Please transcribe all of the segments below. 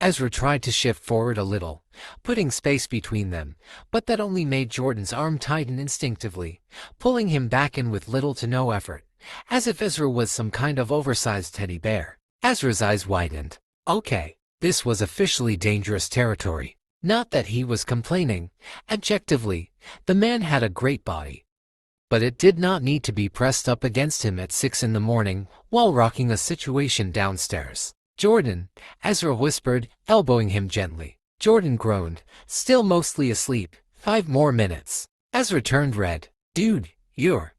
Ezra tried to shift forward a little, putting space between them, but that only made Jordan's arm tighten instinctively, pulling him back in with little to no effort, as if Ezra was some kind of oversized teddy bear. Ezra's eyes widened. Okay, this was officially dangerous territory. Not that he was complaining. Objectively, the man had a great body. But it did not need to be pressed up against him at 6 in the morning while rocking a situation downstairs. Jordan, Ezra whispered, elbowing him gently. Jordan groaned, still mostly asleep. 5 more minutes. Ezra turned red. Dude, you're...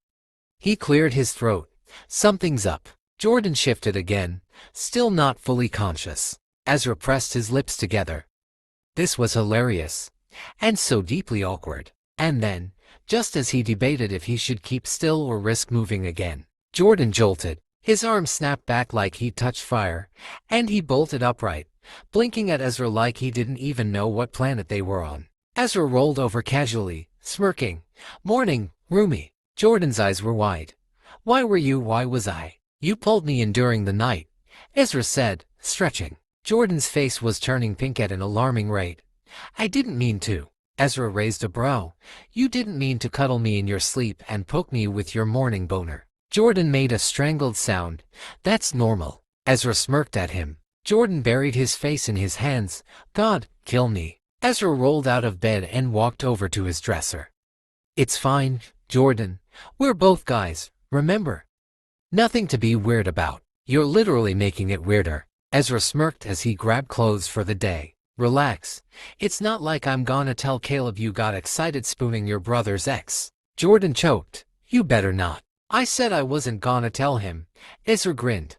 He cleared his throat. Something's up. Jordan shifted again, still not fully conscious. Ezra pressed his lips together. This was hilarious. And so deeply awkward. And then, just as he debated if he should keep still or risk moving again, Jordan jolted. His arm snapped back like he'd touched fire, and he bolted upright, blinking at Ezra like he didn't even know what planet they were on. Ezra rolled over casually, smirking. Morning, roomie. Jordan's eyes were wide. Why was I? You pulled me in during the night, Ezra said, stretching. Jordan's face was turning pink at an alarming rate. I didn't mean to. Ezra raised a brow. You didn't mean to cuddle me in your sleep and poke me with your morning boner. Jordan made a strangled sound. That's normal. Ezra smirked at him. Jordan buried his face in his hands. God, kill me. Ezra rolled out of bed and walked over to his dresser. It's fine, Jordan. We're both guys, remember? Nothing to be weird about. You're literally making it weirder. Ezra smirked as he grabbed clothes for the day. Relax. It's not like I'm gonna tell Caleb you got excited spooning your brother's ex. Jordan choked. You better not. I said I wasn't gonna tell him. Ezra grinned.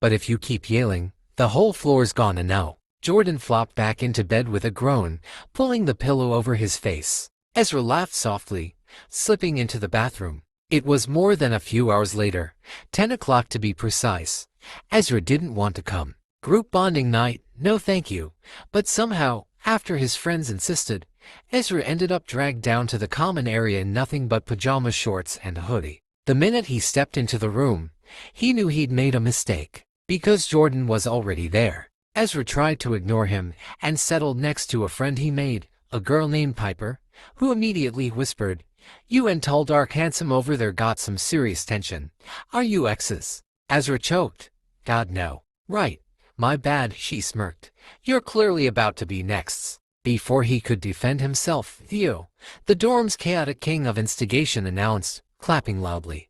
But if you keep yelling, the whole floor's gonna know. Jordan flopped back into bed with a groan, pulling the pillow over his face. Ezra laughed softly, slipping into the bathroom. It was more than a few hours later, 10 o'clock to be precise. Ezra didn't want to come. Group bonding night, no thank you. But somehow, after his friends insisted, Ezra ended up dragged down to the common area in nothing but pajama shorts and a hoodie. The minute he stepped into the room, he knew he'd made a mistake, because Jordan was already there. Ezra tried to ignore him and settled next to a friend he made, a girl named Piper, who immediately whispered, You and tall dark handsome over there got some serious tension. Are you exes? Ezra choked. God no. Right. My bad, she smirked. You're clearly about to be next. Before he could defend himself, Theo, the dorm's chaotic king of instigation, announced, clapping loudly.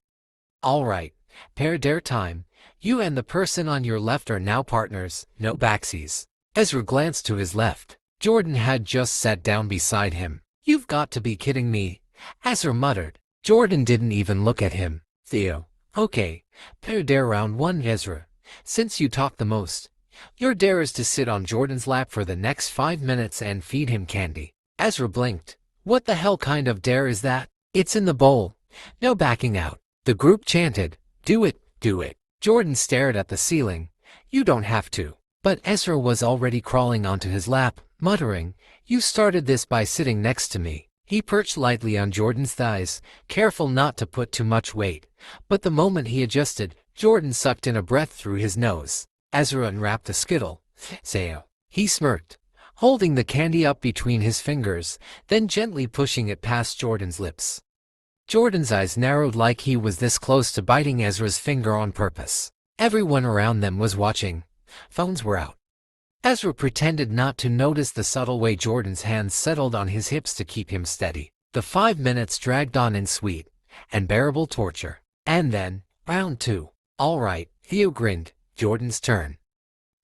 All right, pair dare time. You and the person on your left are now partners, no backsies. Ezra glanced to his left. Jordan had just sat down beside him. You've got to be kidding me, Ezra muttered. Jordan didn't even look at him. Theo, okay, pair dare round 1, Ezra. Since you talk the most, your dare is to sit on Jordan's lap for the next 5 minutes and feed him candy. Ezra blinked. What the hell kind of dare is that? It's in the bowl. No backing out. The group chanted, Do it, do it. Jordan stared at the ceiling. You don't have to. But Ezra was already crawling onto his lap, muttering, You started this by sitting next to me. He perched lightly on Jordan's thighs, careful not to put too much weight. But the moment he adjusted, Jordan sucked in a breath through his nose. Ezra unwrapped a Skittle. Sayo. He smirked, holding the candy up between his fingers, then gently pushing it past Jordan's lips. Jordan's eyes narrowed like he was this close to biting Ezra's finger on purpose. Everyone around them was watching. Phones were out. Ezra pretended not to notice the subtle way Jordan's hands settled on his hips to keep him steady. The 5 minutes dragged on in sweet, unbearable torture. And then, round 2. All right, Theo grinned. Jordan's turn.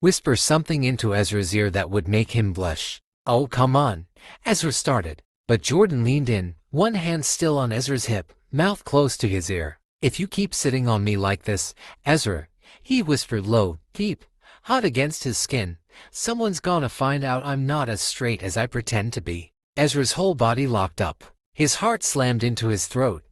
Whisper something into Ezra's ear that would make him blush. Oh, come on. Ezra started. But Jordan leaned in, one hand still on Ezra's hip, mouth close to his ear. If you keep sitting on me like this, Ezra, he whispered low, deep, hot against his skin, someone's gonna find out I'm not as straight as I pretend to be. Ezra's whole body locked up. His heart slammed into his throat.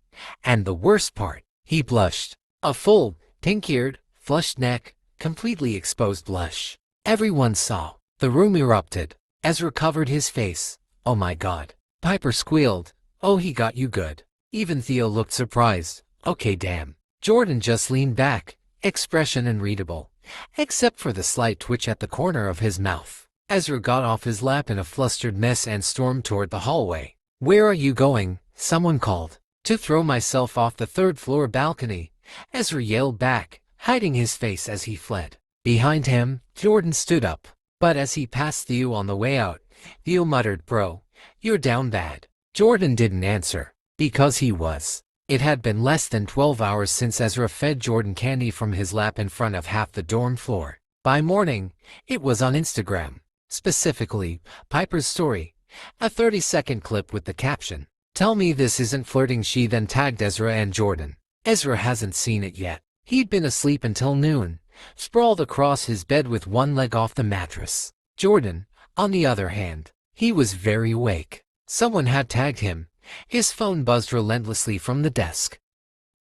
And the worst part, he blushed. A full, pink-eared, flushed neck, completely exposed blush. Everyone saw. The room erupted. Ezra covered his face. Oh my God. Piper squealed. Oh, he got you good. Even Theo looked surprised. Okay, damn. Jordan just leaned back, expression unreadable, except for the slight twitch at the corner of his mouth. Ezra got off his lap in a flustered mess and stormed toward the hallway. "Where are you going?" someone called. "To throw myself off the third-floor balcony," Ezra yelled back, hiding his face as he fled. Behind him, Jordan stood up. But as he passed Theo on the way out, Theo muttered, "Bro, you're down bad." Jordan didn't answer, because he was. It had been less than 12 hours since Ezra fed Jordan candy from his lap in front of half the dorm floor. By morning, it was on Instagram. Specifically, Piper's story, a 30-second clip with the caption, "Tell me this isn't flirting." She then tagged Ezra and Jordan. Ezra hasn't seen it yet. He'd been asleep until noon, sprawled across his bed with one leg off the mattress. Jordan, on the other hand, he was very awake. Someone had tagged him. His phone buzzed relentlessly from the desk.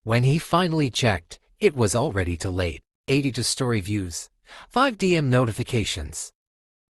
When he finally checked, it was already too late. 82 story views, 5 DM notifications,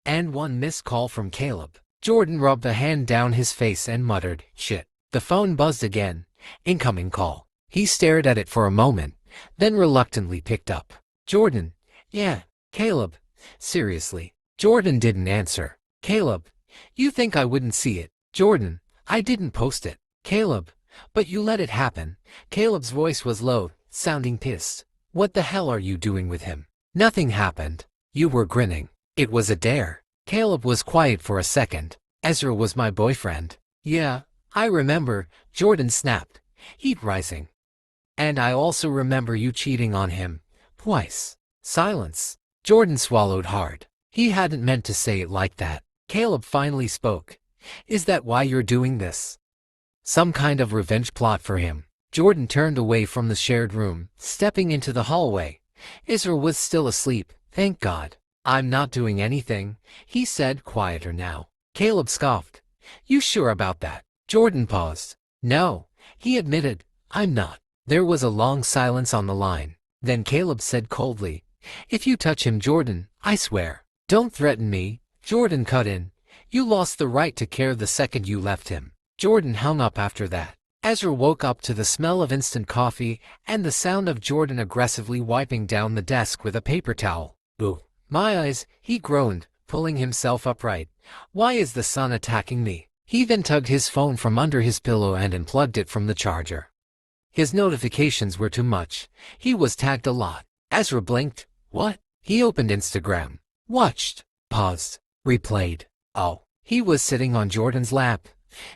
and 1 missed call from Caleb. Jordan rubbed a hand down his face and muttered, "Shit." The phone buzzed again. Incoming call. He stared at it for a moment, then reluctantly picked up. "Jordan." "Yeah." "Caleb." "Seriously." Jordan didn't answer. "Caleb, you think I wouldn't see it?" "Jordan, I didn't post it." "Caleb, but you let it happen." Caleb's voice was low, sounding pissed. "What the hell are you doing with him?" "Nothing happened." "You were grinning." "It was a dare." Caleb was quiet for a second. "Ezra was my boyfriend." "Yeah, I remember," Jordan snapped, heat rising. "And I also remember you cheating on him. Twice." Silence. Jordan swallowed hard. He hadn't meant to say it like that. Caleb finally spoke. "Is that why you're doing this? Some kind of revenge plot for him?" Jordan turned away from the shared room, stepping into the hallway. Ezra was still asleep, thank God. "I'm not doing anything," he said, quieter now. Caleb scoffed. "You sure about that?" Jordan paused. "No," he admitted, "I'm not." There was a long silence on the line. Then Caleb said coldly, "If you touch him, Jordan, I swear." "Don't threaten me," Jordan cut in. "You lost the right to care the second you left him." Jordan hung up after that. Ezra woke up to the smell of instant coffee and the sound of Jordan aggressively wiping down the desk with a paper towel. "Ooh, my eyes," he groaned, pulling himself upright. "Why is the sun attacking me?" He then tugged his phone from under his pillow and unplugged it from the charger. His notifications were too much. He was tagged a lot. Ezra blinked. What? He opened Instagram. Watched. Paused. Replayed. Oh. He was sitting on Jordan's lap,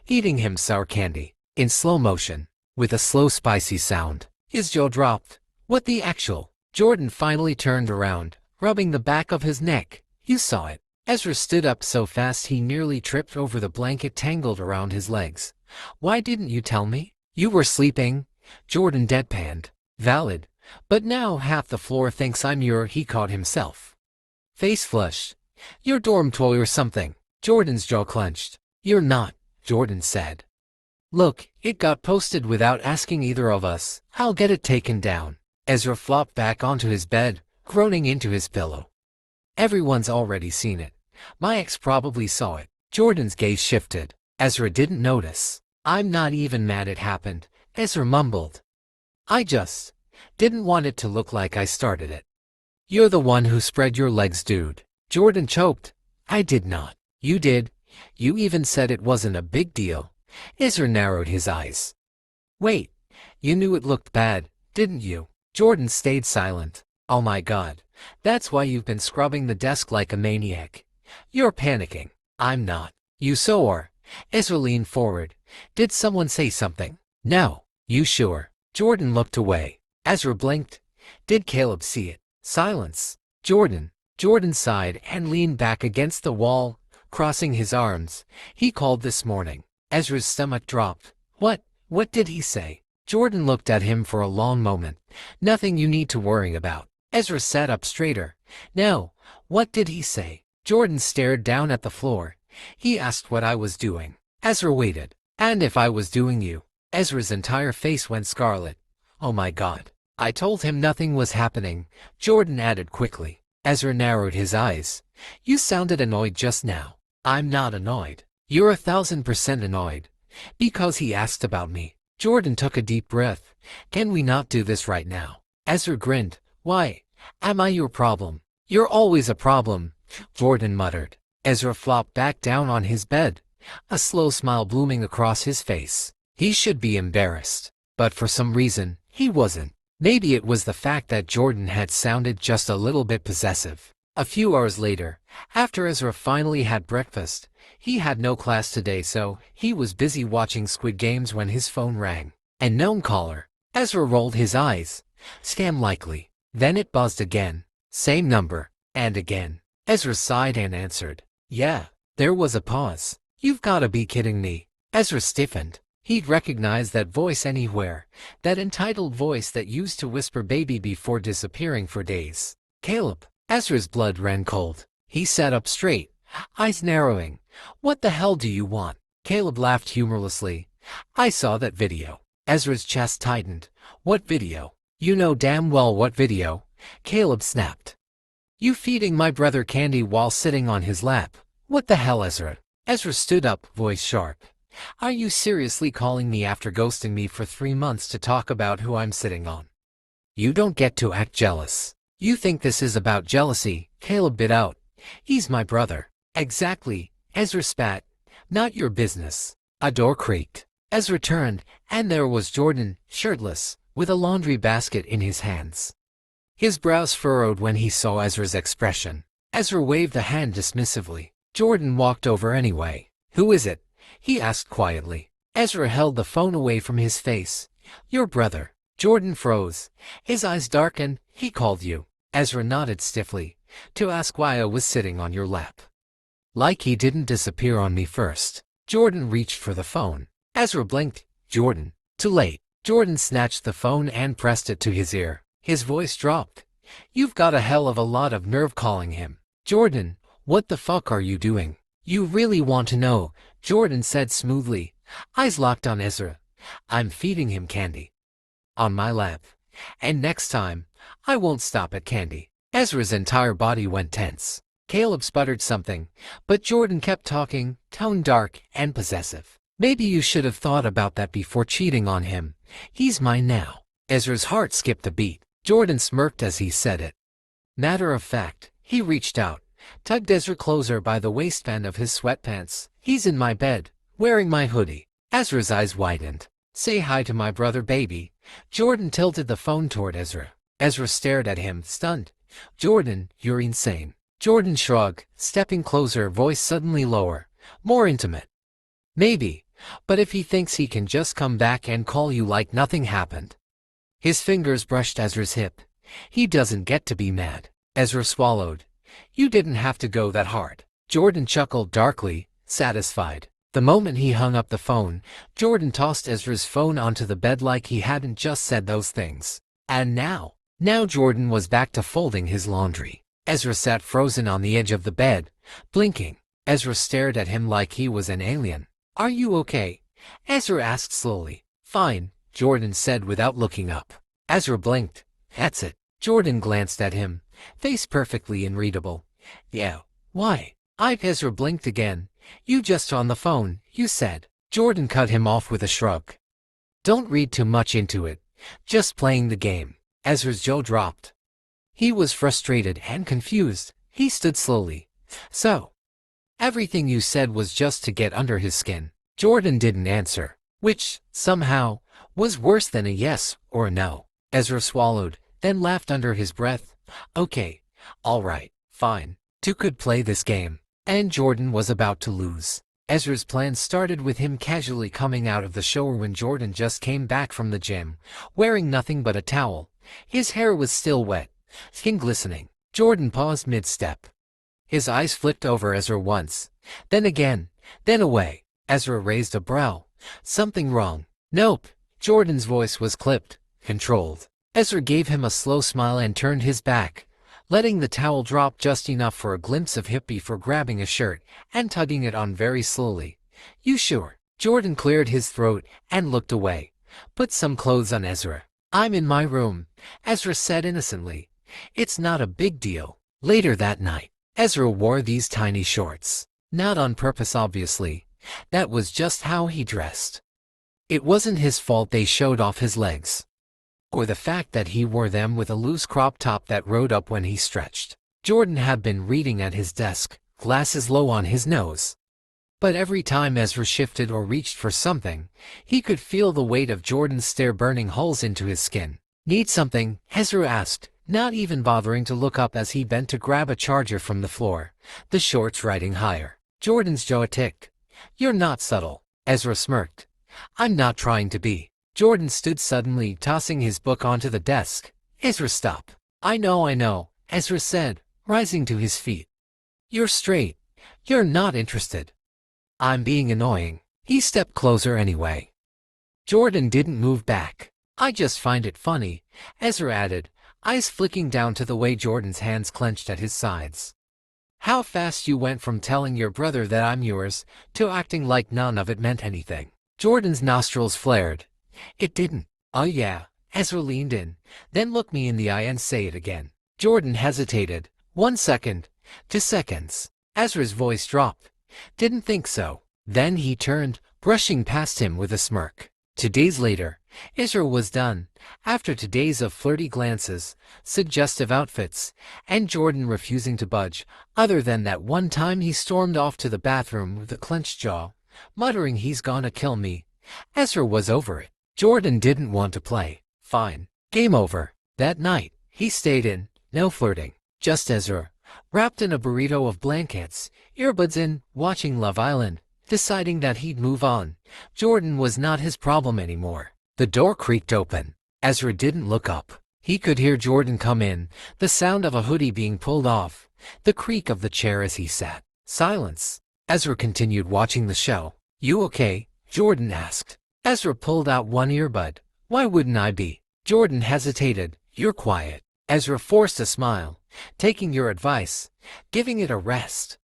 eating him sour candy, in slow motion, with a slow spicy sound. His jaw dropped. What the actual? Jordan finally turned around, rubbing the back of his neck. "You saw it." Ezra stood up so fast he nearly tripped over the blanket tangled around his legs. "Why didn't you tell me?" "You were sleeping," Jordan deadpanned. "Valid. But now half the floor thinks I'm he caught himself. Face flushed. "Your dorm toy or something." Jordan's jaw clenched. "You're not," Jordan said. "Look, it got posted without asking either of us. I'll get it taken down." Ezra flopped back onto his bed, groaning into his pillow. "Everyone's already seen it. My ex probably saw it." Jordan's gaze shifted. Ezra didn't notice. "I'm not even mad it happened," Ezra mumbled. "I just didn't want it to look like I started it." "You're the one who spread your legs, dude." Jordan choked. "I did not." "You did. You even said it wasn't a big deal." Ezra narrowed his eyes. "Wait, you knew it looked bad, didn't you?" Jordan stayed silent. "Oh my God, that's why you've been scrubbing the desk like a maniac. You're panicking." "I'm not." "You so are." Ezra leaned forward. "Did someone say something?" "No." "You sure?" Jordan looked away. Ezra blinked. "Did Caleb see it?" Silence. Jordan sighed and leaned back against the wall, crossing his arms. "He called this morning." Ezra's stomach dropped. What did he say?" Jordan looked at him for a long moment. "Nothing you need to worry about." Ezra sat up straighter. "No, what did he say?" Jordan stared down at the floor. "He asked what I was doing." Ezra waited. "And if I was doing you?" Ezra's entire face went scarlet. "Oh my God." "I told him nothing was happening," Jordan added quickly. Ezra narrowed his eyes. "You sounded annoyed just now." "I'm not annoyed." "You're 1,000% annoyed. Because he asked about me." Jordan took a deep breath. "Can we not do this right now?" Ezra grinned. "Why? Am I your problem?" "You're always a problem," Jordan muttered. Ezra flopped back down on his bed, a slow smile blooming across his face. He should be embarrassed, but for some reason, he wasn't. Maybe it was the fact that Jordan had sounded just a little bit possessive. A few hours later, after Ezra finally had breakfast, he had no class today, so he was busy watching Squid Games when his phone rang. And known caller. Ezra rolled his eyes. Scam likely. Then it buzzed again. Same number. And again. Ezra sighed and answered. Yeah. There was a pause. You've gotta be kidding me. Ezra stiffened. He'd recognized that voice anywhere. That entitled voice that used to whisper baby before disappearing for days. Caleb. Ezra's blood ran cold. He sat up straight, eyes narrowing. What the hell do you want? Caleb laughed humorlessly. I saw that video. Ezra's chest tightened. What video? You know damn well what video. Caleb snapped. You feeding my brother candy while sitting on his lap. What the hell, Ezra? Ezra stood up, voice sharp. Are you seriously calling me after ghosting me for 3 months to talk about who I'm sitting on? You don't get to act jealous. You think this is about jealousy, Caleb bit out. He's my brother. Exactly, Ezra spat. Not your business. A door creaked. Ezra turned, and there was Jordan, shirtless, with a laundry basket in his hands. His brows furrowed when he saw Ezra's expression. Ezra waved a hand dismissively. Jordan walked over anyway. Who is it? He asked quietly. Ezra held the phone away from his face. Your brother. Jordan froze. His eyes darkened. He called you. Ezra nodded stiffly. To ask why I was sitting on your lap. Like he didn't disappear on me first. Jordan reached for the phone. Ezra blinked. Jordan. Too late. Jordan snatched the phone and pressed it to his ear. His voice dropped. You've got a hell of a lot of nerve calling him. Jordan, what the fuck are you doing? You really want to know, Jordan said smoothly. Eyes locked on Ezra. I'm feeding him candy. On my lap. And next time, I won't stop at candy. Ezra's entire body went tense. Caleb sputtered something, but Jordan kept talking, tone dark and possessive. Maybe you should have thought about that before cheating on him. He's mine now. Ezra's heart skipped a beat. Jordan smirked as he said it. Matter of fact, he reached out, tugged Ezra closer by the waistband of his sweatpants. He's in my bed, wearing my hoodie. Ezra's eyes widened. Say hi to my brother, baby. Jordan tilted the phone toward Ezra. Ezra stared at him, stunned. Jordan, you're insane. Jordan shrugged, stepping closer, voice suddenly lower, more intimate. Maybe, but if he thinks he can just come back and call you like nothing happened. His fingers brushed Ezra's hip. He doesn't get to be mad. Ezra swallowed. You didn't have to go that hard. Jordan chuckled darkly, satisfied. The moment he hung up the phone, Jordan tossed Ezra's phone onto the bed like he hadn't just said those things. And now Jordan was back to folding his laundry. Ezra sat frozen on the edge of the bed, blinking. Ezra stared at him like he was an alien. Are you okay? Ezra asked slowly. Fine, Jordan said without looking up. Ezra blinked. That's it. Jordan glanced at him, face perfectly unreadable. Yeah, why? Ezra blinked again. You just on the phone, you said. Jordan cut him off with a shrug. Don't read too much into it. Just playing the game. Ezra's jaw dropped. He was frustrated and confused. He stood slowly. So, everything you said was just to get under his skin. Jordan didn't answer, which, somehow, was worse than a yes or a no. Ezra swallowed, then laughed under his breath. Okay, all right, fine. Two could play this game. And Jordan was about to lose. Ezra's plan started with him casually coming out of the shower when Jordan just came back from the gym, wearing nothing but a towel. His hair was still wet, skin glistening. Jordan paused mid-step. His eyes flicked over Ezra once, then again, then away. Ezra raised a brow. Something wrong? Nope. Jordan's voice was clipped, controlled. Ezra gave him a slow smile and turned his back, letting the towel drop just enough for a glimpse of hip before grabbing a shirt and tugging it on very slowly. You sure? Jordan cleared his throat and looked away. Put some clothes on, Ezra. I'm in my room, Ezra said innocently. It's not a big deal. Later that night, Ezra wore these tiny shorts. Not on purpose, obviously. That was just how he dressed. It wasn't his fault they showed off his legs, or the fact that he wore them with a loose crop top that rode up when he stretched. Jordan had been reading at his desk, glasses low on his nose. But every time Ezra shifted or reached for something, he could feel the weight of Jordan's stare burning holes into his skin. "Need something?" Ezra asked, not even bothering to look up as he bent to grab a charger from the floor, the shorts riding higher. Jordan's jaw ticked. "You're not subtle." Ezra smirked. "I'm not trying to be." Jordan stood suddenly, tossing his book onto the desk. "Ezra, stop." I know," Ezra said, rising to his feet. "You're straight. You're not interested." "I'm being annoying." He stepped closer anyway. Jordan didn't move back. "I just find it funny," Ezra added, eyes flicking down to the way Jordan's hands clenched at his sides. "How fast you went from telling your brother that I'm yours to acting like none of it meant anything." Jordan's nostrils flared. "It didn't." "Oh yeah." Ezra leaned in, "Then look me in the eye and say it again." Jordan hesitated. 1 second. 2 seconds. Ezra's voice dropped. "Didn't think so." Then he turned, brushing past him with a smirk. 2 days later, Ezra was done. After 2 days of flirty glances, suggestive outfits, and Jordan refusing to budge, other than that one time he stormed off to the bathroom with a clenched jaw, muttering he's gonna kill me, Ezra was over it. Jordan didn't want to play. Fine. Game over. That night, he stayed in. No flirting. Just Ezra, wrapped in a burrito of blankets, earbuds in, watching Love Island, deciding that he'd move on. Jordan was not his problem anymore. The door creaked open. Ezra didn't look up. He could hear Jordan come in, the sound of a hoodie being pulled off, the creak of the chair as he sat. Silence. Ezra continued watching the show. "You okay?" Jordan asked. Ezra pulled out one earbud. "Why wouldn't I be?" Jordan hesitated. "You're quiet." Ezra forced a smile. "Taking your advice, giving it a rest."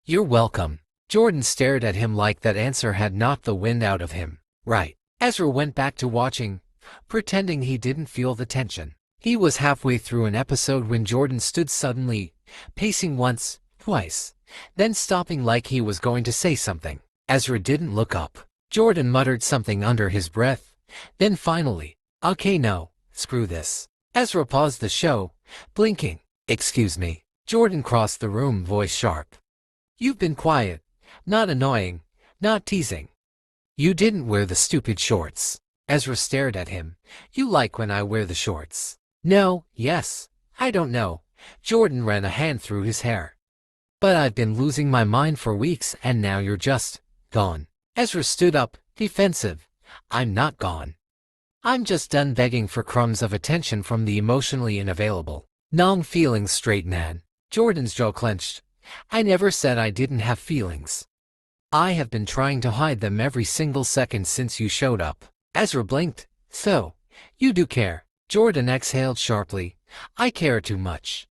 "You're welcome." Jordan stared at him like that answer had knocked the wind out of him. "Right." Ezra went back to watching, pretending he didn't feel the tension. He was halfway through an episode when Jordan stood suddenly, pacing once, twice, then stopping like he was going to say something. Ezra didn't look up. Jordan muttered something under his breath. Then finally, "Okay, no, screw this." Ezra paused the show, blinking. "Excuse me." Jordan crossed the room, voice sharp. "You've been quiet. Not annoying. Not teasing. You didn't wear the stupid shorts." Ezra stared at him. "You like when I wear the shorts?" "No, yes. I don't know." Jordan ran a hand through his hair. "But I've been losing my mind for weeks and now you're just gone." Ezra stood up, defensive. "I'm not gone. I'm just done begging for crumbs of attention from the emotionally unavailable, non-feeling straight man." Jordan's jaw clenched. "I never said I didn't have feelings. I have been trying to hide them every single second since you showed up." Ezra blinked. "So, you do care." Jordan exhaled sharply. "I care too much.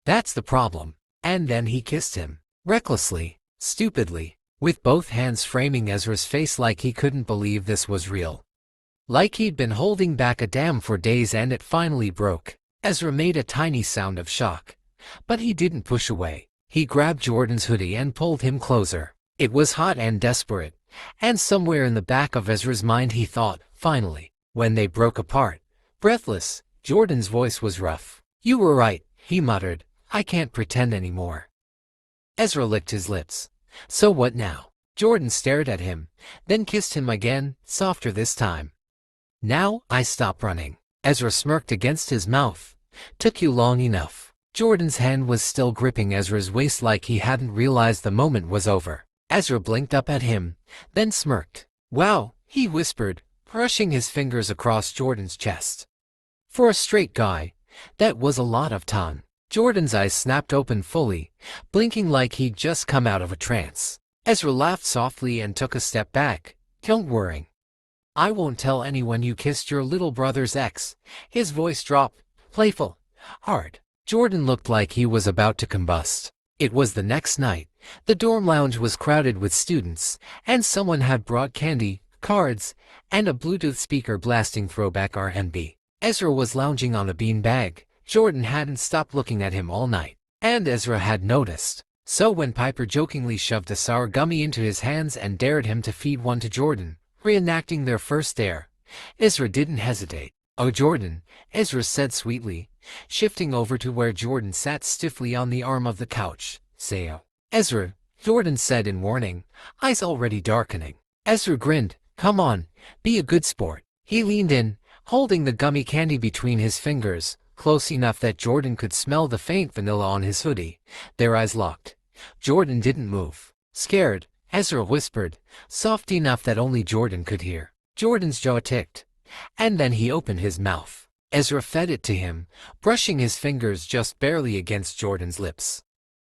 That's the problem." And then he kissed him. Recklessly, stupidly, with both hands framing Ezra's face like he couldn't believe this was real. Like he'd been holding back a dam for days and it finally broke. Ezra made a tiny sound of shock. But he didn't push away. He grabbed Jordan's hoodie and pulled him closer. It was hot and desperate. And somewhere in the back of Ezra's mind he thought, finally. When they broke apart, breathless, Jordan's voice was rough. "You were right," he muttered. "I can't pretend anymore." Ezra licked his lips. "So what now?" Jordan stared at him, then kissed him again, softer this time. "Now I stop running." Ezra smirked against his mouth. "Took you long enough." Jordan's hand was still gripping Ezra's waist like he hadn't realized the moment was over. Ezra blinked up at him, then smirked. "Wow," he whispered, brushing his fingers across Jordan's chest. For a straight guy, that was a lot of time. Jordan's eyes snapped open fully, blinking like he'd just come out of a trance. Ezra laughed softly and took a step back. "Don't worry. I won't tell anyone you kissed your little brother's ex." His voice dropped, playful, hard. Jordan looked like he was about to combust. It was the next night. The dorm lounge was crowded with students, and someone had brought candy, cards, and a Bluetooth speaker blasting throwback R&B. Ezra was lounging on a beanbag. Jordan hadn't stopped looking at him all night, and Ezra had noticed. So when Piper jokingly shoved a sour gummy into his hands and dared him to feed one to Jordan, reenacting their first dare, Ezra didn't hesitate. "Oh, Jordan," Ezra said sweetly, shifting over to where Jordan sat stiffly on the arm of the couch. "Sayo." Ezra, Jordan said in warning, eyes already darkening. Ezra grinned. Come on, be a good sport. He leaned in, holding the gummy candy between his fingers, close enough that Jordan could smell the faint vanilla on his hoodie. Their eyes locked. Jordan didn't move. Scared, Ezra whispered, soft enough that only Jordan could hear. Jordan's jaw ticked. And then he opened his mouth. Ezra fed it to him, brushing his fingers just barely against Jordan's lips.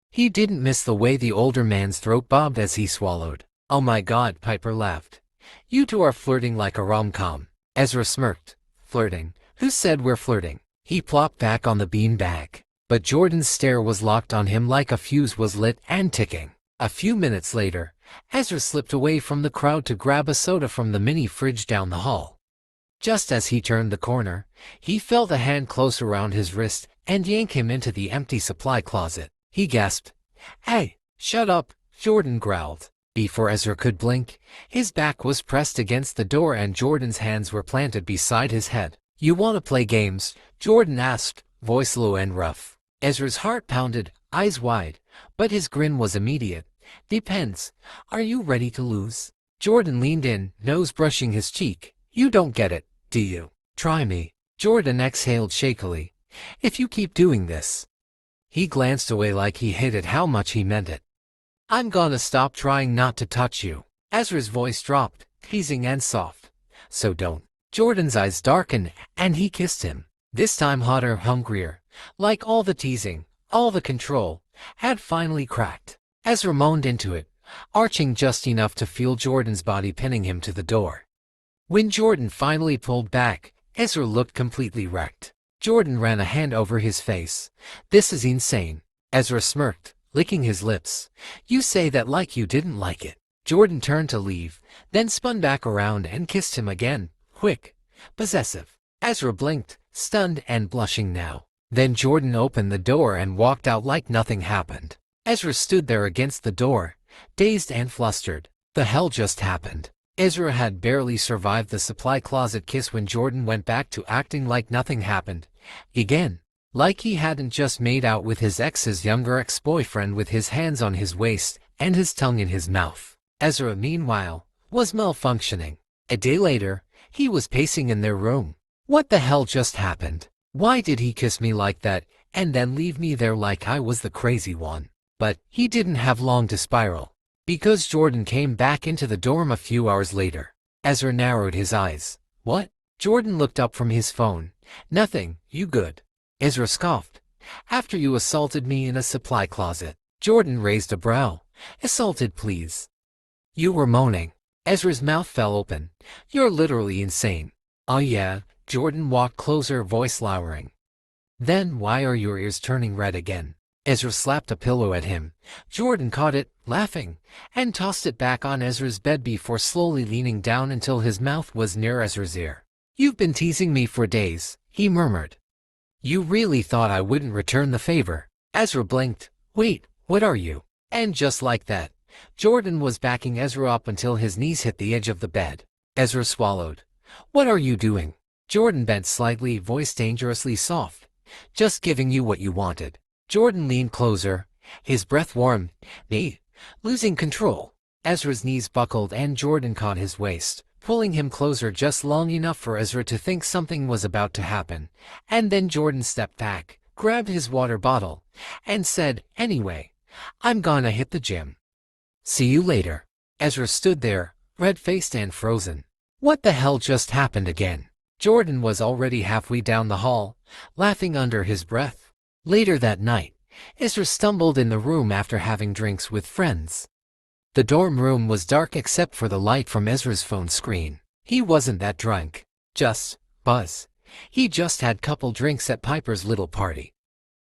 He didn't miss the way the older man's throat bobbed as he swallowed. Oh my God, Piper laughed. You two are flirting like a rom-com. Ezra smirked. Flirting? Who said we're flirting? He plopped back on the beanbag. But Jordan's stare was locked on him like a fuse was lit and ticking. A few minutes later, Ezra slipped away from the crowd to grab a soda from the mini fridge down the hall. Just as he turned the corner, he felt a hand close around his wrist and yank him into the empty supply closet. He gasped. Hey, shut up, Jordan growled. Before Ezra could blink, his back was pressed against the door and Jordan's hands were planted beside his head. You want to play games? Jordan asked, voice low and rough. Ezra's heart pounded, eyes wide, but his grin was immediate. Depends. Are you ready to lose? Jordan leaned in, nose brushing his cheek. You don't get it, do you? Try me. Jordan exhaled shakily. If you keep doing this. He glanced away like he hated how much he meant it. I'm gonna stop trying not to touch you. Ezra's voice dropped, teasing and soft. So don't. Jordan's eyes darkened, and he kissed him. This time hotter, hungrier. Like all the teasing, all the control, had finally cracked. Ezra moaned into it, arching just enough to feel Jordan's body pinning him to the door. When Jordan finally pulled back, Ezra looked completely wrecked. Jordan ran a hand over his face. This is insane. Ezra smirked, licking his lips. You say that like you didn't like it. Jordan turned to leave, then spun back around and kissed him again, quick, possessive. Ezra blinked, stunned and blushing now. Then Jordan opened the door and walked out like nothing happened. Ezra stood there against the door, dazed and flustered. The hell just happened? Ezra had barely survived the supply closet kiss when Jordan went back to acting like nothing happened. Again. Like he hadn't just made out with his ex's younger ex-boyfriend with his hands on his waist and his tongue in his mouth. Ezra, meanwhile, was malfunctioning. A day later, he was pacing in their room. What the hell just happened? Why did he kiss me like that and then leave me there like I was the crazy one? But he didn't have long to spiral. Because Jordan came back into the dorm a few hours later. Ezra narrowed his eyes. What? Jordan looked up from his phone. Nothing, you good. Ezra scoffed. After you assaulted me in a supply closet. Jordan raised a brow. Assaulted, please. You were moaning. Ezra's mouth fell open. You're literally insane. Oh yeah, Jordan walked closer, voice lowering. Then why are your ears turning red again? Ezra slapped a pillow at him. Jordan caught it, laughing, and tossed it back on Ezra's bed before slowly leaning down until his mouth was near Ezra's ear. You've been teasing me for days, he murmured. You really thought I wouldn't return the favor? Ezra blinked. Wait, what are you? And just like that, Jordan was backing Ezra up until his knees hit the edge of the bed. Ezra swallowed. What are you doing? Jordan bent slightly, voice dangerously soft. Just giving you what you wanted. Jordan leaned closer, his breath warm, losing control. Ezra's knees buckled and Jordan caught his waist, pulling him closer just long enough for Ezra to think something was about to happen. And then Jordan stepped back, grabbed his water bottle, and said, anyway, I'm gonna hit the gym. See you later. Ezra stood there, red-faced and frozen. What the hell just happened again? Jordan was already halfway down the hall, laughing under his breath. Later that night, Ezra stumbled in the room after having drinks with friends. The dorm room was dark except for the light from Ezra's phone screen. He wasn't that drunk. Just buzz. He just had couple drinks at Piper's little party.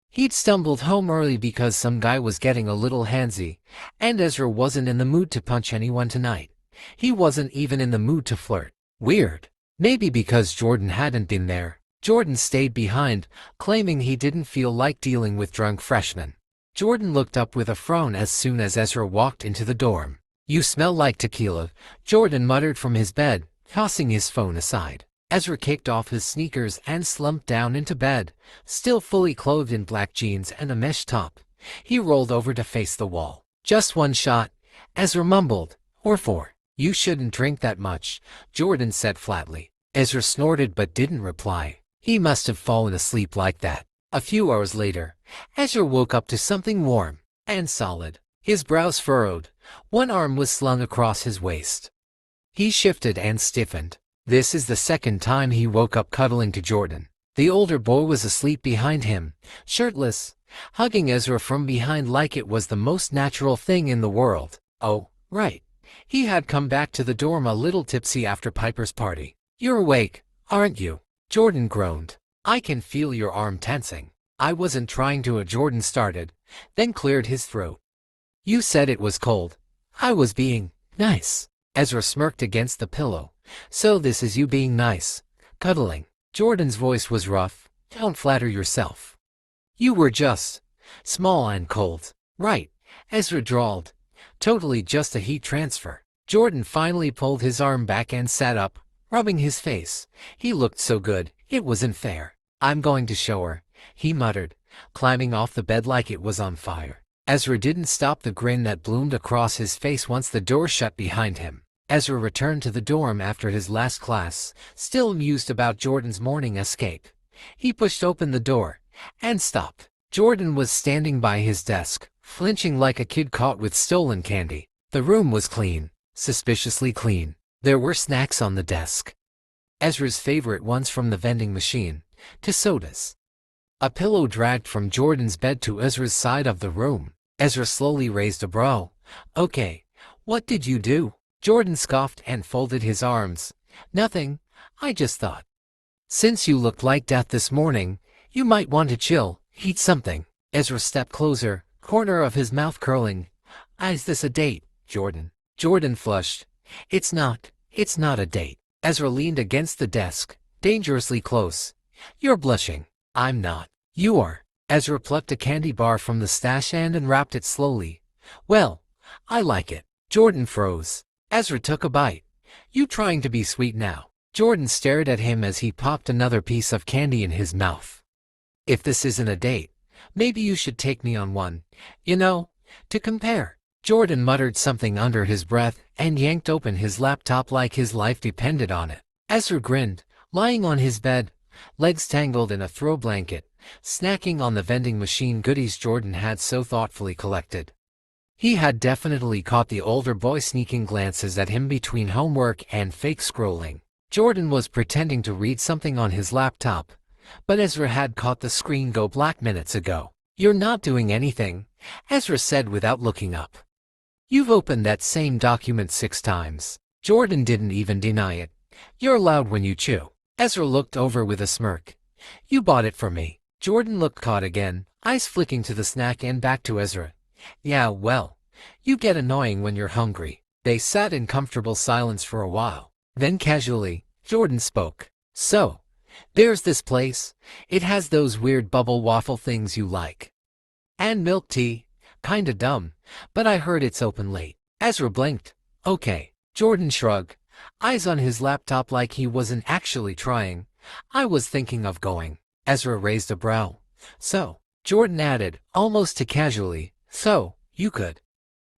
He'd stumbled home early because some guy was getting a little handsy, and Ezra wasn't in the mood to punch anyone tonight. He wasn't even in the mood to flirt. Weird. Maybe because Jordan hadn't been there. Jordan stayed behind, claiming he didn't feel like dealing with drunk freshmen. Jordan looked up with a frown as soon as Ezra walked into the dorm. You smell like tequila, Jordan muttered from his bed, tossing his phone aside. Ezra kicked off his sneakers and slumped down into bed, still fully clothed in black jeans and a mesh top. He rolled over to face the wall. Just one shot, Ezra mumbled. Or four. You shouldn't drink that much, Jordan said flatly. Ezra snorted but didn't reply. He must have fallen asleep like that. A few hours later, Ezra woke up to something warm and solid. His brows furrowed. One arm was slung across his waist. He shifted and stiffened. This is the second time he woke up cuddling to Jordan. The older boy was asleep behind him, shirtless, hugging Ezra from behind like it was the most natural thing in the world. Oh, right. He had come back to the dorm a little tipsy after Piper's party. You're awake, aren't you? Jordan groaned. I can feel your arm tensing. I wasn't trying to. Jordan started, then cleared his throat. You said it was cold. I was being nice. Ezra smirked against the pillow. So this is you being nice. Cuddling. Jordan's voice was rough. Don't flatter yourself. You were just small and cold. Right, Ezra drawled. Totally just a heat transfer. Jordan finally pulled his arm back and sat up, rubbing his face. He looked so good, it wasn't fair. I'm going to show her, he muttered, climbing off the bed like it was on fire. Ezra didn't stop the grin that bloomed across his face once the door shut behind him. Ezra returned to the dorm after his last class, still amused about Jordan's morning escape. He pushed open the door and stopped. Jordan was standing by his desk, flinching like a kid caught with stolen candy. The room was clean, suspiciously clean. There were snacks on the desk. Ezra's favorite ones from the vending machine, to sodas. A pillow dragged from Jordan's bed to Ezra's side of the room. Ezra slowly raised a brow. Okay, what did you do? Jordan scoffed and folded his arms. Nothing, I just thought. Since you looked like death this morning, you might want to chill, eat something. Ezra stepped closer, corner of his mouth curling. Is this a date, Jordan? Jordan flushed. It's not a date. Ezra leaned against the desk, dangerously close. You're blushing. I'm not. You are. Ezra plucked a candy bar from the stash and unwrapped it slowly. Well, I like it. Jordan froze. Ezra took a bite. You trying to be sweet now? Jordan stared at him as he popped another piece of candy in his mouth. If this isn't a date, maybe you should take me on one, to compare. Jordan muttered something under his breath and yanked open his laptop like his life depended on it. Ezra grinned, lying on his bed, legs tangled in a throw blanket, snacking on the vending machine goodies Jordan had so thoughtfully collected. He had definitely caught the older boy sneaking glances at him between homework and fake scrolling. Jordan was pretending to read something on his laptop, but Ezra had caught the screen go black minutes ago. You're not doing anything, Ezra said without looking up. You've opened that same document 6 times. Jordan didn't even deny it. You're loud when you chew. Ezra looked over with a smirk. You bought it for me. Jordan looked caught again, eyes flicking to the snack and back to Ezra. Yeah, well, you get annoying when you're hungry. They sat in comfortable silence for a while. Then casually, Jordan spoke. So, there's this place. It has those weird bubble waffle things you like. And milk tea. Kinda dumb, but I heard it's open late. Ezra blinked. Okay. Jordan shrugged, eyes on his laptop like he wasn't actually trying. I was thinking of going. Ezra raised a brow. So, Jordan added, almost too casually, so, you could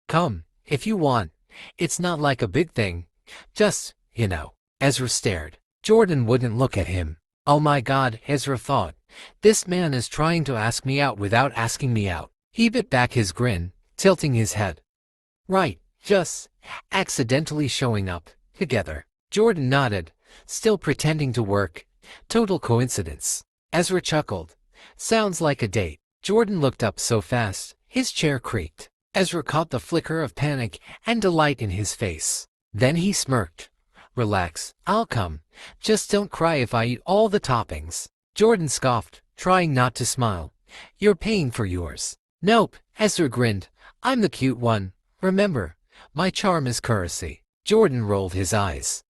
come, if you want. It's not like a big thing. Just, Ezra stared. Jordan wouldn't look at him. Oh my God, Ezra thought. This man is trying to ask me out without asking me out. He bit back his grin, tilting his head. Right, just accidentally showing up together. Jordan nodded, still pretending to work. Total coincidence. Ezra chuckled. Sounds like a date. Jordan looked up so fast, his chair creaked. Ezra caught the flicker of panic and delight in his face. Then he smirked. Relax, I'll come. Just don't cry if I eat all the toppings. Jordan scoffed, trying not to smile. You're paying for yours. Nope, Ezra grinned. I'm the cute one. Remember, my charm is courtesy. Jordan rolled his eyes.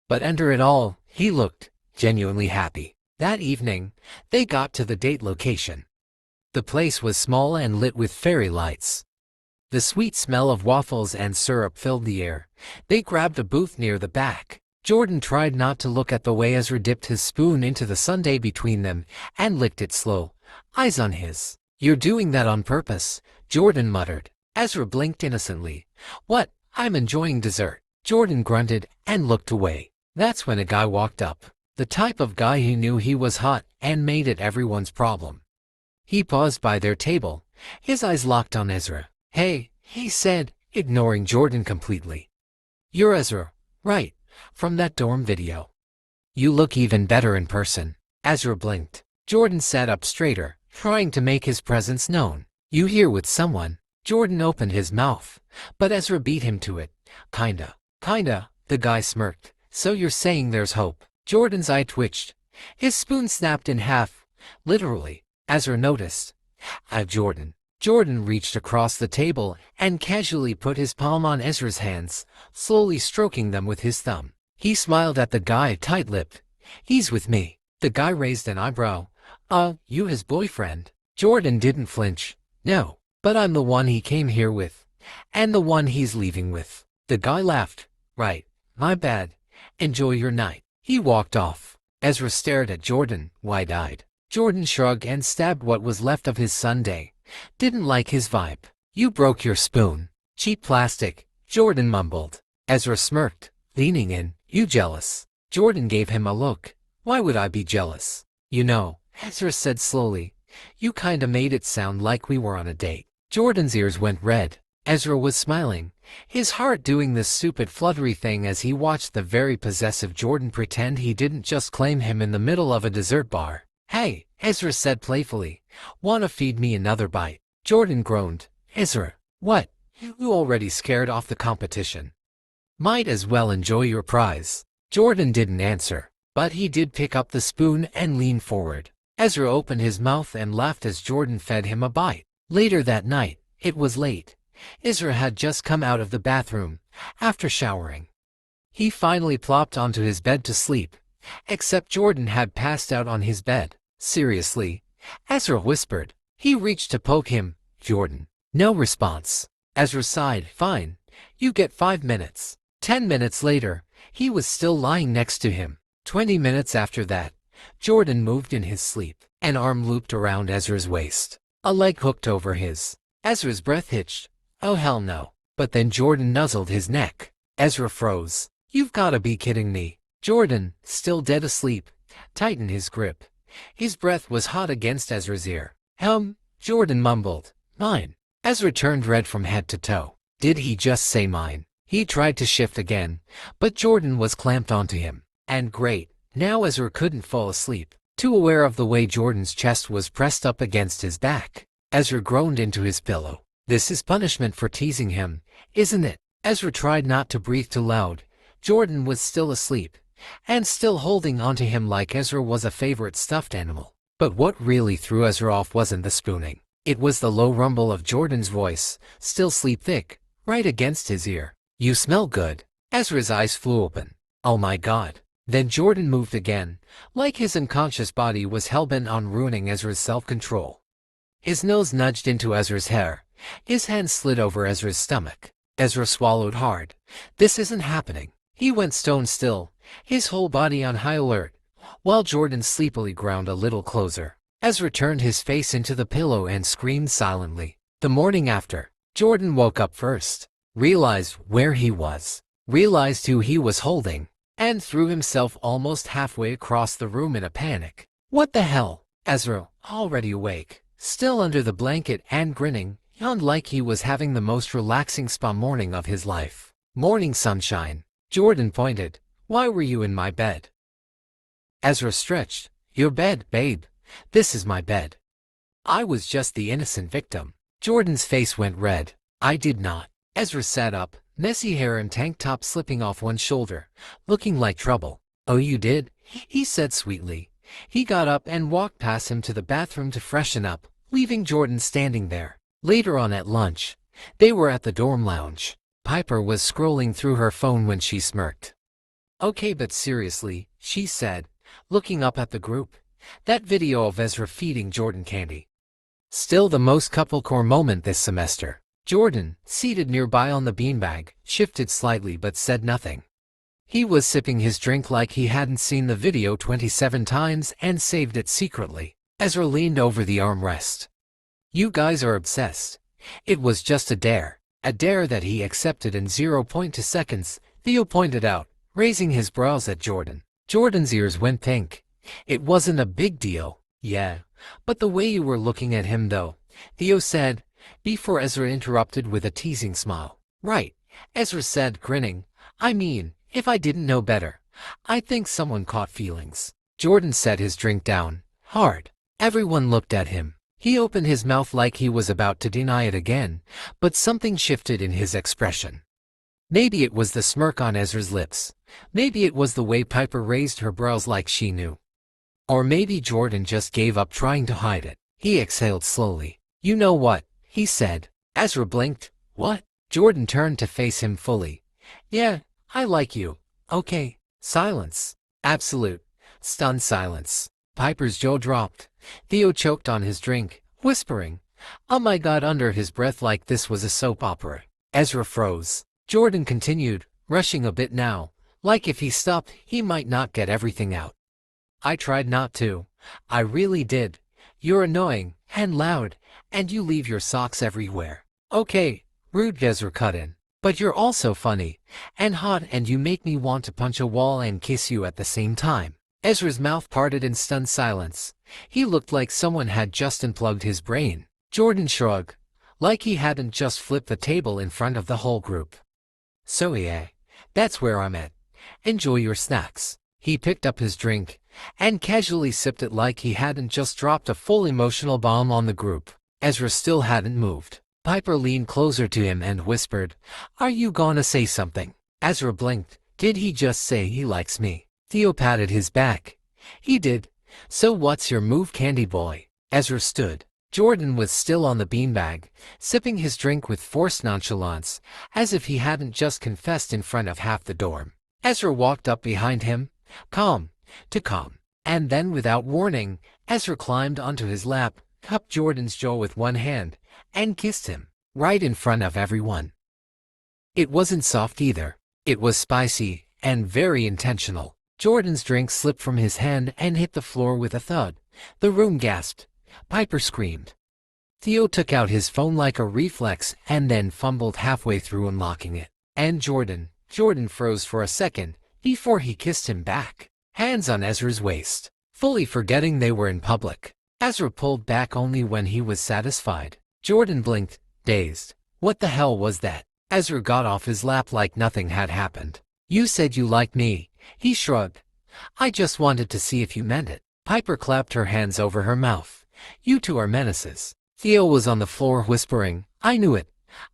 But under it all, he looked genuinely happy. That evening, they got to the date location. The place was small and lit with fairy lights. The sweet smell of waffles and syrup filled the air. They grabbed a booth near the back. Jordan tried not to look at the way Ezra dipped his spoon into the sundae between them and licked it slow, eyes on his. You're doing that on purpose, Jordan muttered. Ezra blinked innocently. What? I'm enjoying dessert. Jordan grunted and looked away. That's when a guy walked up. The type of guy who knew he was hot and made it everyone's problem. He paused by their table, his eyes locked on Ezra. Hey, he said, ignoring Jordan completely. You're Ezra, right, from that dorm video. You look even better in person. Ezra blinked. Jordan sat up straighter, trying to make his presence known. You here with someone? Jordan opened his mouth, but Ezra beat him to it. Kinda, the guy smirked. So you're saying there's hope? Jordan's eye twitched. His spoon snapped in half. Literally. Ezra noticed. Jordan. Jordan reached across the table and casually put his palm on Ezra's hands, slowly stroking them with his thumb. He smiled at the guy, tight-lipped. He's with me. The guy raised an eyebrow. You his boyfriend? Jordan didn't flinch. No, but I'm the one he came here with. And the one he's leaving with. The guy laughed. Right. My bad. Enjoy your night. He walked off. Ezra stared at Jordan, wide-eyed. Jordan shrugged and stabbed what was left of his sundae. Didn't like his vibe. You broke your spoon. Cheap plastic, Jordan mumbled. Ezra smirked, leaning in. You jealous? Jordan gave him a look. Why would I be jealous? You know, Ezra said slowly, you kinda made it sound like we were on a date. Jordan's ears went red. Ezra was smiling, his heart doing this stupid fluttery thing as he watched the very possessive Jordan pretend he didn't just claim him in the middle of a dessert bar. Hey, Ezra said playfully, wanna feed me another bite? Jordan groaned. Ezra, what? You already scared off the competition. Might as well enjoy your prize. Jordan didn't answer, but he did pick up the spoon and lean forward. Ezra opened his mouth and laughed as Jordan fed him a bite. Later that night, it was late. Ezra had just come out of the bathroom, after showering. He finally plopped onto his bed to sleep, except Jordan had passed out on his bed. Seriously? Ezra whispered. He reached to poke him. Jordan. No response. Ezra sighed. Fine. You get 5 minutes. 10 minutes later, he was still lying next to him. 20 minutes after that, Jordan moved in his sleep. An arm looped around Ezra's waist. A leg hooked over his. Ezra's breath hitched. Oh hell no. But then Jordan nuzzled his neck. Ezra froze. You've gotta be kidding me. Jordan, still dead asleep, tightened his grip. His breath was hot against Ezra's ear. Jordan mumbled. Mine. Ezra turned red from head to toe. Did he just say mine? He tried to shift again, but Jordan was clamped onto him. And great, now Ezra couldn't fall asleep, too aware of the way Jordan's chest was pressed up against his back. Ezra groaned into his pillow. This is punishment for teasing him, isn't it? Ezra tried not to breathe too loud. Jordan was still asleep, and still holding onto him like Ezra was a favorite stuffed animal. But what really threw Ezra off wasn't the spooning. It was the low rumble of Jordan's voice, still sleep-thick, right against his ear. You smell good. Ezra's eyes flew open. Oh my god. Then Jordan moved again, like his unconscious body was hell-bent on ruining Ezra's self-control. His nose nudged into Ezra's hair. His hand slid over Ezra's stomach. Ezra swallowed hard. This isn't happening. He went stone still, his whole body on high alert, while Jordan sleepily ground a little closer. Ezra turned his face into the pillow and screamed silently. The morning after, Jordan woke up first, realized where he was, realized who he was holding, and threw himself almost halfway across the room in a panic. What the hell? Ezra, already awake, still under the blanket and grinning, yawned like he was having the most relaxing spa morning of his life. Morning sunshine. Jordan pointed. Why were you in my bed? Ezra stretched. Your bed, babe. This is my bed. I was just the innocent victim. Jordan's face went red. I did not. Ezra sat up, messy hair and tank top slipping off one shoulder, looking like trouble. Oh, you did? He said sweetly. He got up and walked past him to the bathroom to freshen up, leaving Jordan standing there. Later on at lunch, they were at the dorm lounge. Piper was scrolling through her phone when she smirked. Okay, but seriously, she said, looking up at the group. That video of Ezra feeding Jordan candy. Still the most couple-core moment this semester. Jordan, seated nearby on the beanbag, shifted slightly but said nothing. He was sipping his drink like he hadn't seen the video 27 times and saved it secretly. Ezra leaned over the armrest. You guys are obsessed. It was just a dare that he accepted in 0.2 seconds, Theo pointed out, raising his brows at Jordan. Jordan's ears went pink. It wasn't a big deal, yeah, but the way you were looking at him though, Theo said, before Ezra interrupted with a teasing smile. Right, Ezra said, grinning. I mean, if I didn't know better, I think someone caught feelings. Jordan set his drink down, hard. Everyone looked at him. He opened his mouth like he was about to deny it again, but something shifted in his expression. Maybe it was the smirk on Ezra's lips. Maybe it was the way Piper raised her brows like she knew. Or maybe Jordan just gave up trying to hide it. He exhaled slowly. You know what? He said. Ezra blinked. What? Jordan turned to face him fully. Yeah, I like you. Okay. Silence. Absolute, stunned silence. Piper's jaw dropped. Theo choked on his drink, whispering, "Oh my God," under his breath like this was a soap opera. Ezra froze. Jordan continued, rushing a bit now, like if he stopped, he might not get everything out. I tried not to. I really did. You're annoying, and loud, and you leave your socks everywhere. Okay, rude, Ezra cut in. But you're also funny, and hot, and you make me want to punch a wall and kiss you at the same time. Ezra's mouth parted in stunned silence. He looked like someone had just unplugged his brain. Jordan shrugged, like he hadn't just flipped the table in front of the whole group. So yeah, that's where I'm at. Enjoy your snacks. He picked up his drink, and casually sipped it like he hadn't just dropped a full emotional bomb on the group. Ezra still hadn't moved. Piper leaned closer to him and whispered, "Are you gonna say something?" Ezra blinked. Did he just say he likes me? Theo patted his back. He did. So what's your move, candy boy? Ezra stood. Jordan was still on the beanbag, sipping his drink with forced nonchalance, as if he hadn't just confessed in front of half the dorm. Ezra walked up behind him, calm, and then without warning, Ezra climbed onto his lap, cupped Jordan's jaw with one hand, and kissed him, right in front of everyone. It wasn't soft either. It was spicy, and very intentional. Jordan's drink slipped from his hand and hit the floor with a thud. The room gasped. Piper screamed. Theo took out his phone like a reflex and then fumbled halfway through unlocking it. And Jordan froze for a second before he kissed him back, hands on Ezra's waist, fully forgetting they were in public. Ezra pulled back only when he was satisfied. Jordan blinked, dazed. What the hell was that? Ezra got off his lap like nothing had happened. You said you liked me. He shrugged. I just wanted to see if you meant it. Piper clapped her hands over her mouth. You two are menaces. Theo was on the floor whispering, I knew it.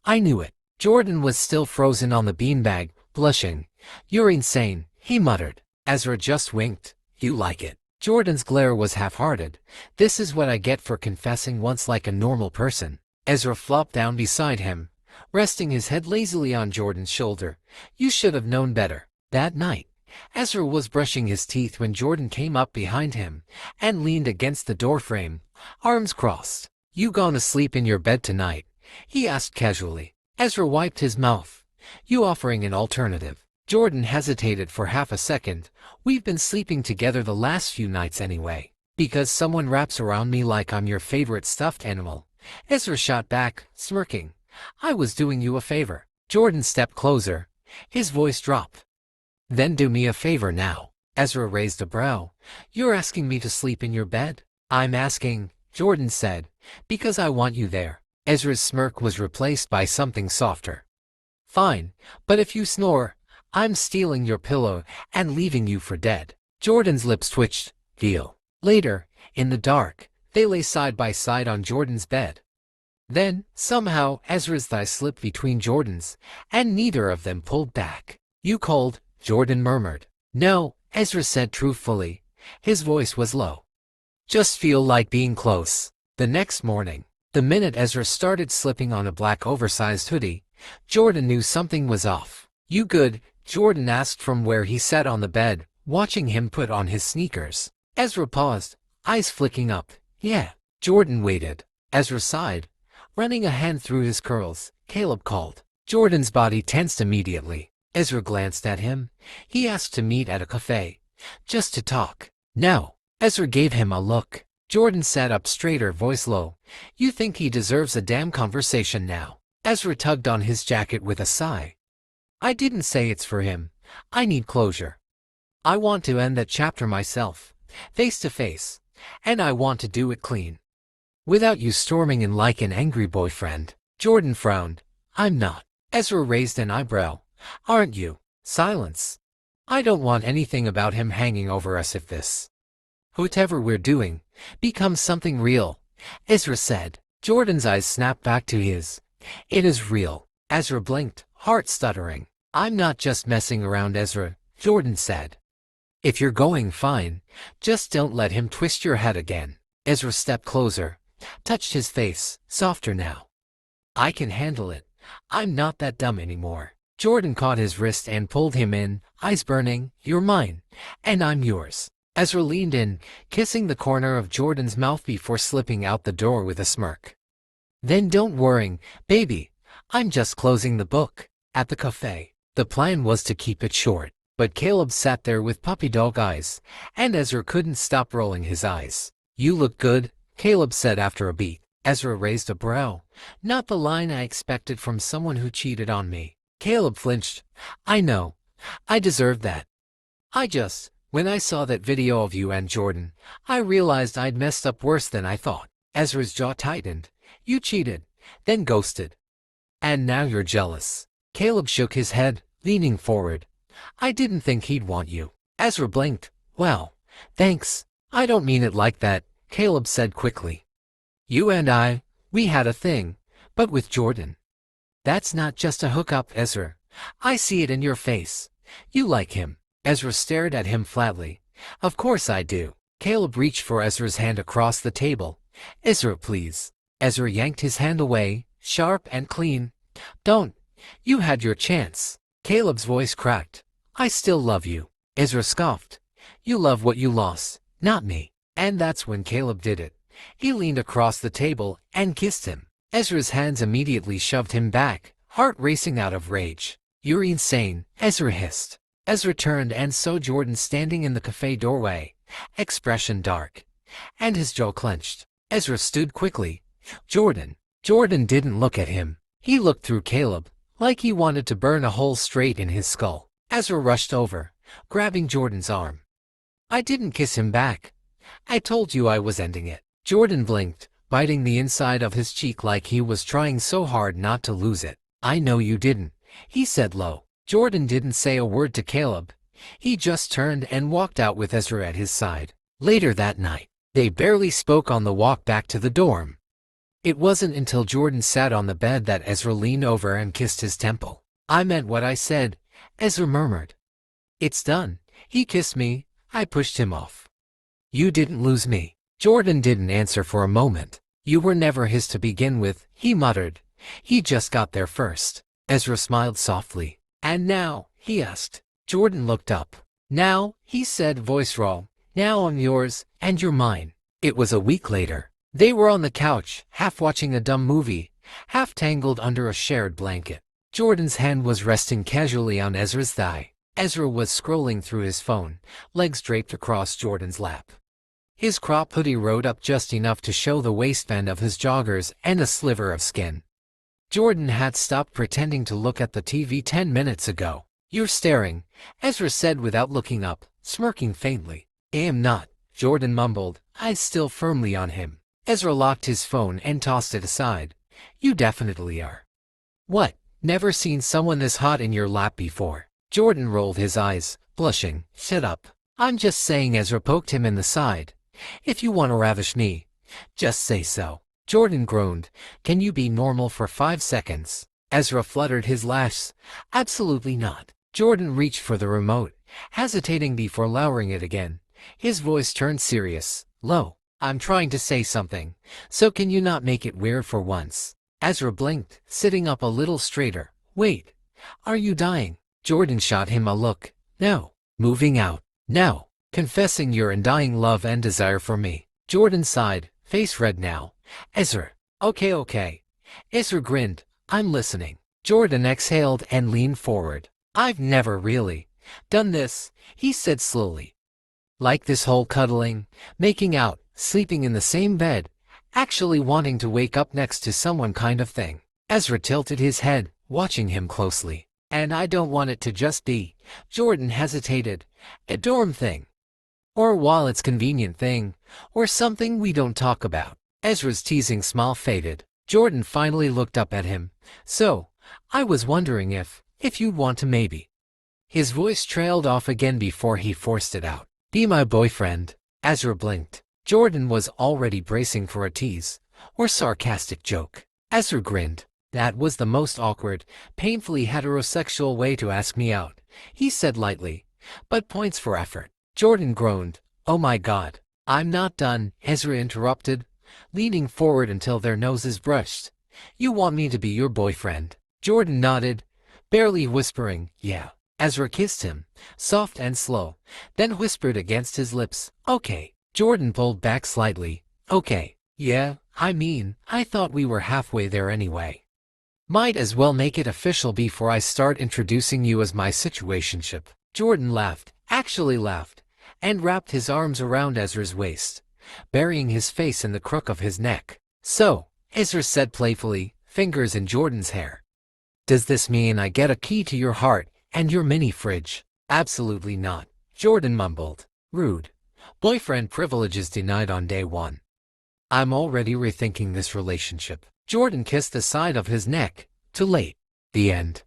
I knew it. Jordan was still frozen on the beanbag, blushing. You're insane, he muttered. Ezra just winked. You like it. Jordan's glare was half-hearted. This is what I get for confessing once like a normal person. Ezra flopped down beside him, resting his head lazily on Jordan's shoulder. You should have known better. That night, Ezra was brushing his teeth when Jordan came up behind him and leaned against the doorframe, arms crossed. You gonna sleep in your bed tonight? He asked casually. Ezra wiped his mouth. You offering an alternative? Jordan hesitated for half a second. We've been sleeping together the last few nights anyway. Because someone wraps around me like I'm your favorite stuffed animal. Ezra shot back, smirking. I was doing you a favor. Jordan stepped closer. His voice dropped. Then do me a favor now. Ezra raised a brow. You're asking me to sleep in your bed? I'm asking, Jordan said, because I want you there. Ezra's smirk was replaced by something softer. Fine, but if you snore, I'm stealing your pillow and leaving you for dead. Jordan's lips twitched. Deal. Later, in the dark, they lay side by side on Jordan's bed. Then, somehow, Ezra's thighs slipped between Jordan's, and neither of them pulled back. You cold? Jordan murmured. No, Ezra said truthfully. His voice was low. Just feel like being close. The next morning, the minute Ezra started slipping on a black oversized hoodie, Jordan knew something was off. You good? Jordan asked from where he sat on the bed, watching him put on his sneakers. Ezra paused, eyes flicking up. Yeah. Jordan waited. Ezra sighed, running a hand through his curls. Caleb called. Jordan's body tensed immediately. Ezra glanced at him. He asked to meet at a cafe. Just to talk. No. Ezra gave him a look. Jordan sat up straighter, voice low. You think he deserves a damn conversation now? Ezra tugged on his jacket with a sigh. I didn't say it's for him. I need closure. I want to end that chapter myself, face to face, and I want to do it clean. Without you storming in like an angry boyfriend. Jordan frowned. I'm not. Ezra raised an eyebrow. Aren't you? Silence. I don't want anything about him hanging over us if this, whatever we're doing, becomes something real, Ezra said. Jordan's eyes snapped back to his. It is real. Ezra blinked, heart stuttering. I'm not just messing around, Ezra, Jordan said. If you're going, fine. Just don't let him twist your head again. Ezra stepped closer, touched his face, softer now. I can handle it. I'm not that dumb anymore. Jordan caught his wrist and pulled him in, eyes burning. You're mine, and I'm yours. Ezra leaned in, kissing the corner of Jordan's mouth before slipping out the door with a smirk. Then don't worry, baby. I'm just closing the book. At the cafe, the plan was to keep it short, but Caleb sat there with puppy dog eyes, and Ezra couldn't stop rolling his eyes. You look good, Caleb said after a beat. Ezra raised a brow. Not the line I expected from someone who cheated on me. Caleb flinched. I know. I deserved that. When I saw that video of you and Jordan, I realized I'd messed up worse than I thought. Ezra's jaw tightened. You cheated, then ghosted. And now you're jealous. Caleb shook his head, leaning forward. I didn't think he'd want you. Ezra blinked. Well, thanks. I don't mean it like that, Caleb said quickly. You and I, we had a thing, but with Jordan. That's not just a hookup, Ezra. I see it in your face. You like him. Ezra stared at him flatly. Of course I do. Caleb reached for Ezra's hand across the table. Ezra, please. Ezra yanked his hand away, sharp and clean. Don't. You had your chance. Caleb's voice cracked. I still love you. Ezra scoffed. You love what you lost, not me. And that's when Caleb did it. He leaned across the table and kissed him. Ezra's hands immediately shoved him back, heart racing out of rage. You're insane, Ezra hissed. Ezra turned and saw Jordan standing in the cafe doorway, expression dark, and his jaw clenched. Ezra stood quickly. Jordan. Jordan didn't look at him. He looked through Caleb, like he wanted to burn a hole straight in his skull. Ezra rushed over, grabbing Jordan's arm. I didn't kiss him back. I told you I was ending it. Jordan blinked, biting the inside of his cheek like he was trying so hard not to lose it. I know you didn't, he said low. Jordan didn't say a word to Caleb. He just turned and walked out with Ezra at his side. Later that night, they barely spoke on the walk back to the dorm. It wasn't until Jordan sat on the bed that Ezra leaned over and kissed his temple. I meant what I said, Ezra murmured. It's done. He kissed me. I pushed him off. You didn't lose me. Jordan didn't answer for a moment. You were never his to begin with, he muttered. He just got there first. Ezra smiled softly. And now, he asked. Jordan looked up. Now, he said, voice raw. Now I'm yours, and you're mine. It was a week later. They were on the couch, half watching a dumb movie, half tangled under a shared blanket. Jordan's hand was resting casually on Ezra's thigh. Ezra was scrolling through his phone, legs draped across Jordan's lap. His crop hoodie rode up just enough to show the waistband of his joggers and a sliver of skin. Jordan had stopped pretending to look at the TV 10 minutes ago. You're staring, Ezra said without looking up, smirking faintly. I am not, Jordan mumbled, eyes still firmly on him. Ezra locked his phone and tossed it aside. You definitely are. What? Never seen someone this hot in your lap before. Jordan rolled his eyes, blushing. Shut up. I'm just saying. Ezra poked him in the side. If you want to ravish me, just say so. Jordan groaned. Can you be normal for 5 seconds? Ezra fluttered his lashes. Absolutely not. Jordan reached for the remote, hesitating before lowering it again. His voice turned serious, low. I'm trying to say something, so can you not make it weird for once? Ezra blinked, sitting up a little straighter. Wait, are you dying? Jordan shot him a look. No. Moving out. No. Confessing your undying love and desire for me. Jordan sighed, face red now. Ezra. Okay. Ezra grinned. I'm listening. Jordan exhaled and leaned forward. I've never really done this, he said slowly. Like this whole cuddling, making out, sleeping in the same bed, actually wanting to wake up next to someone kind of thing. Ezra tilted his head, watching him closely. And I don't want it to just be, Jordan hesitated, a dorm thing. Or while it's convenient thing, or something we don't talk about. Ezra's teasing smile faded. Jordan finally looked up at him. So, I was wondering if you'd want to maybe. His voice trailed off again before he forced it out. Be my boyfriend. Ezra blinked. Jordan was already bracing for a tease, or sarcastic joke. Ezra grinned. That was the most awkward, painfully heterosexual way to ask me out, he said lightly, but points for effort. Jordan groaned. Oh my God. I'm not done, Ezra interrupted, leaning forward until their noses brushed. You want me to be your boyfriend? Jordan nodded, barely whispering, yeah. Ezra kissed him, soft and slow, then whispered against his lips, okay. Jordan pulled back slightly. Okay. Yeah, I thought we were halfway there anyway. Might as well make it official before I start introducing you as my situationship. Jordan laughed, actually laughed, and wrapped his arms around Ezra's waist, burying his face in the crook of his neck. So, Ezra said playfully, fingers in Jordan's hair. Does this mean I get a key to your heart and your mini fridge? Absolutely not, Jordan mumbled. Rude. Boyfriend privileges denied on day one. I'm already rethinking this relationship. Jordan kissed the side of his neck. Too late. The end.